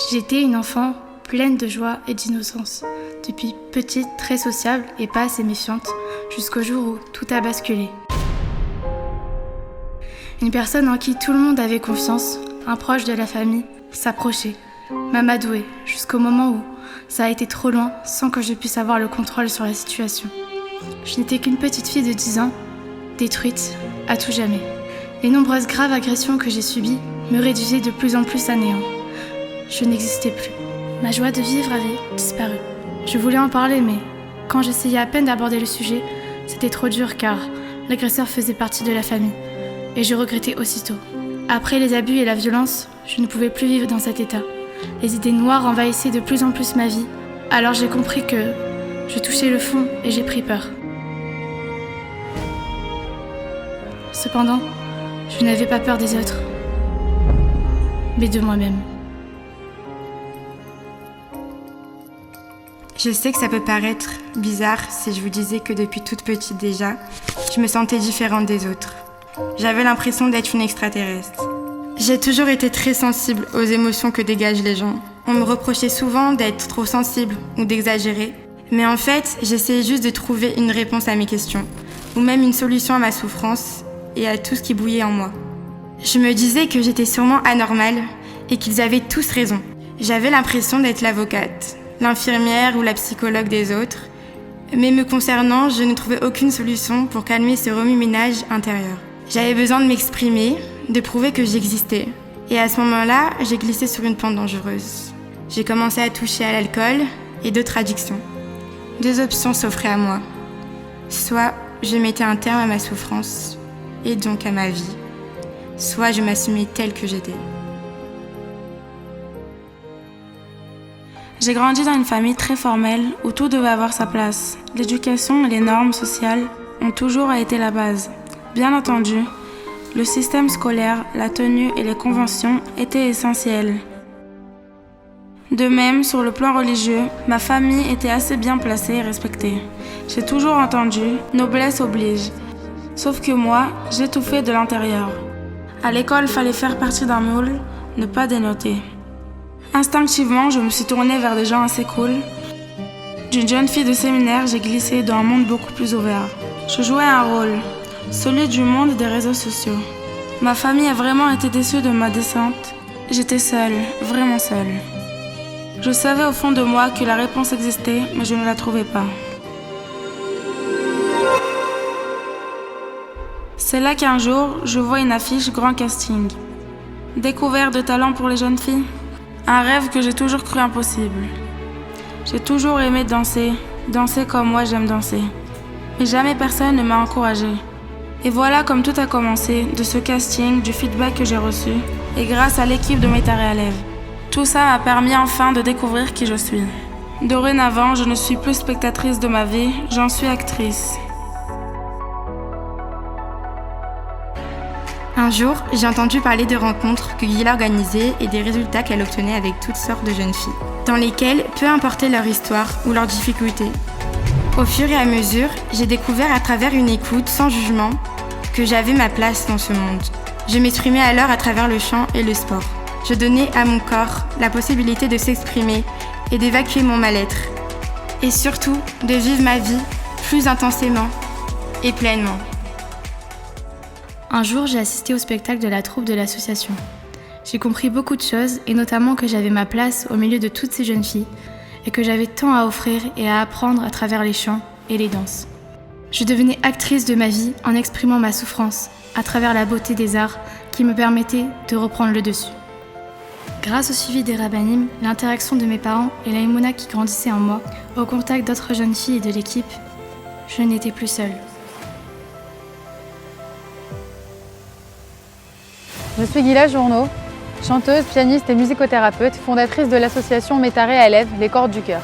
J'étais une enfant pleine de joie et d'innocence. Depuis petite, très sociable et pas assez méfiante, jusqu'au jour où tout a basculé. Une personne en qui tout le monde avait confiance, un proche de la famille, s'approchait, m'amadouait, jusqu'au moment où ça a été trop loin sans que je puisse avoir le contrôle sur la situation. Je n'étais qu'une petite fille de 10 ans, détruite à tout jamais. Les nombreuses graves agressions que j'ai subies me réduisaient de plus en plus à néant. Je n'existais plus. Ma joie de vivre avait disparu. Je voulais en parler, mais quand j'essayais à peine d'aborder le sujet, c'était trop dur car l'agresseur faisait partie de la famille. Et je regrettais aussitôt. Après les abus et la violence, je ne pouvais plus vivre dans cet état. Les idées noires envahissaient de plus en plus ma vie. Alors j'ai compris que je touchais le fond et j'ai pris peur. Cependant, je n'avais pas peur des autres, mais de moi-même. Je sais que ça peut paraître bizarre si je vous disais que depuis toute petite déjà, je me sentais différente des autres. J'avais l'impression d'être une extraterrestre. J'ai toujours été très sensible aux émotions que dégagent les gens. On me reprochait souvent d'être trop sensible ou d'exagérer. Mais en fait, j'essayais juste de trouver une réponse à mes questions, ou même une solution à ma souffrance et à tout ce qui bouillait en moi. Je me disais que j'étais sûrement anormale et qu'ils avaient tous raison. J'avais l'impression d'être l'avocate, l'infirmière ou la psychologue des autres. Mais me concernant, je ne trouvais aucune solution pour calmer ce remue-ménage intérieur. J'avais besoin de m'exprimer, de prouver que j'existais. Et à ce moment-là, j'ai glissé sur une pente dangereuse. J'ai commencé à toucher à l'alcool et d'autres addictions. 2 options s'offraient à moi. Soit je mettais un terme à ma souffrance, et donc à ma vie. Soit je m'assumais telle que j'étais. J'ai grandi dans une famille très formelle où tout devait avoir sa place. L'éducation et les normes sociales ont toujours été la base. Bien entendu, le système scolaire, la tenue et les conventions étaient essentiels. De même, sur le plan religieux, ma famille était assez bien placée et respectée. J'ai toujours entendu « noblesse oblige ». Sauf que moi, j'étouffais de l'intérieur. À l'école, fallait faire partie d'un moule, ne pas dénoter. Instinctivement, je me suis tournée vers des gens assez cool. D'une jeune fille de séminaire, j'ai glissé dans un monde beaucoup plus ouvert. Je jouais un rôle, celui du monde des réseaux sociaux. Ma famille a vraiment été déçue de ma descente. J'étais seule, vraiment seule. Je savais au fond de moi que la réponse existait, mais je ne la trouvais pas. C'est là qu'un jour, je vois une affiche grand casting. Découvert de talent pour les jeunes filles. Un rêve que j'ai toujours cru impossible. J'ai toujours aimé danser, danser comme moi j'aime danser. Mais jamais personne ne m'a encouragée. Et voilà comme tout a commencé, de ce casting, du feedback que j'ai reçu, et grâce à l'équipe de Métare à Lève. Tout ça m'a permis enfin de découvrir qui je suis. Dorénavant, je ne suis plus spectatrice de ma vie, j'en suis actrice. Un jour, j'ai entendu parler de rencontres que Guyla organisait et des résultats qu'elle obtenait avec toutes sortes de jeunes filles, dans lesquelles, peu importait leur histoire ou leurs difficultés. Au fur et à mesure, j'ai découvert à travers une écoute sans jugement que j'avais ma place dans ce monde. Je m'exprimais alors à travers le chant et le sport. Je donnais à mon corps la possibilité de s'exprimer et d'évacuer mon mal-être. Et surtout, de vivre ma vie plus intensément et pleinement. Un jour, j'ai assisté au spectacle de la troupe de l'association. J'ai compris beaucoup de choses, et notamment que j'avais ma place au milieu de toutes ces jeunes filles, et que j'avais tant à offrir et à apprendre à travers les chants et les danses. Je devenais actrice de ma vie en exprimant ma souffrance, à travers la beauté des arts qui me permettait de reprendre le dessus. Grâce au suivi des rabbinim, l'interaction de mes parents et la émouna qui grandissait en moi, au contact d'autres jeunes filles et de l'équipe, je n'étais plus seule. Je suis Guyla Journeau, chanteuse, pianiste et musicothérapeute, fondatrice de l'association Métare à Lève, les cordes du cœur.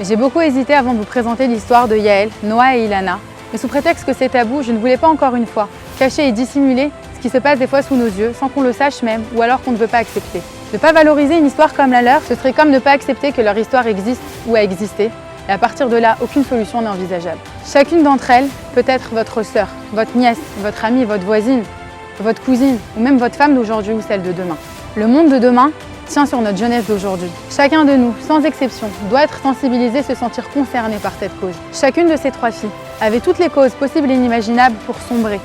J'ai beaucoup hésité avant de vous présenter l'histoire de Yael, Noah et Ilana, mais sous prétexte que c'est tabou, je ne voulais pas encore une fois cacher et dissimuler ce qui se passe des fois sous nos yeux, sans qu'on le sache même, ou alors qu'on ne veut pas accepter. Ne pas valoriser une histoire comme la leur, ce serait comme ne pas accepter que leur histoire existe ou a existé, et à partir de là, aucune solution n'est envisageable. Chacune d'entre elles peut être votre sœur, votre nièce, votre amie, votre voisine, votre cousine ou même votre femme d'aujourd'hui ou celle de demain. Le monde de demain tient sur notre jeunesse d'aujourd'hui. Chacun de nous, sans exception, doit être sensibilisé, se sentir concerné par cette cause. Chacune de ces 3 filles avait toutes les causes possibles et inimaginables pour sombrer,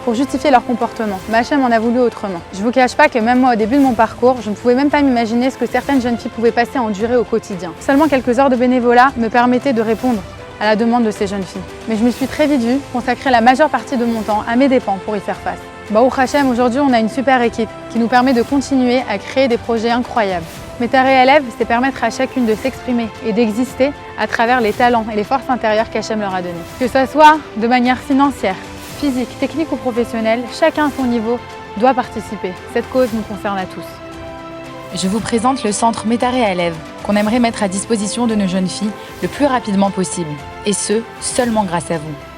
pour justifier leur comportement. Mais Hachem en a voulu autrement. Je vous cache pas que même moi, au début de mon parcours, je ne pouvais même pas m'imaginer ce que certaines jeunes filles pouvaient passer à endurer au quotidien. Seulement quelques heures de bénévolat me permettaient de répondre à la demande de ces jeunes filles. Mais je me suis très vite vue consacrer la majeure partie de mon temps à mes dépens pour y faire face. Baruch Hashem, aujourd'hui on a une super équipe qui nous permet de continuer à créer des projets incroyables. Métaré Élève, c'est permettre à chacune de s'exprimer et d'exister à travers les talents et les forces intérieures qu'Hachem leur a donnés. Que ce soit de manière financière, physique, technique ou professionnelle, chacun à son niveau doit participer. Cette cause nous concerne à tous. Je vous présente le centre Métaré Élève, qu'on aimerait mettre à disposition de nos jeunes filles le plus rapidement possible. Et ce, seulement grâce à vous.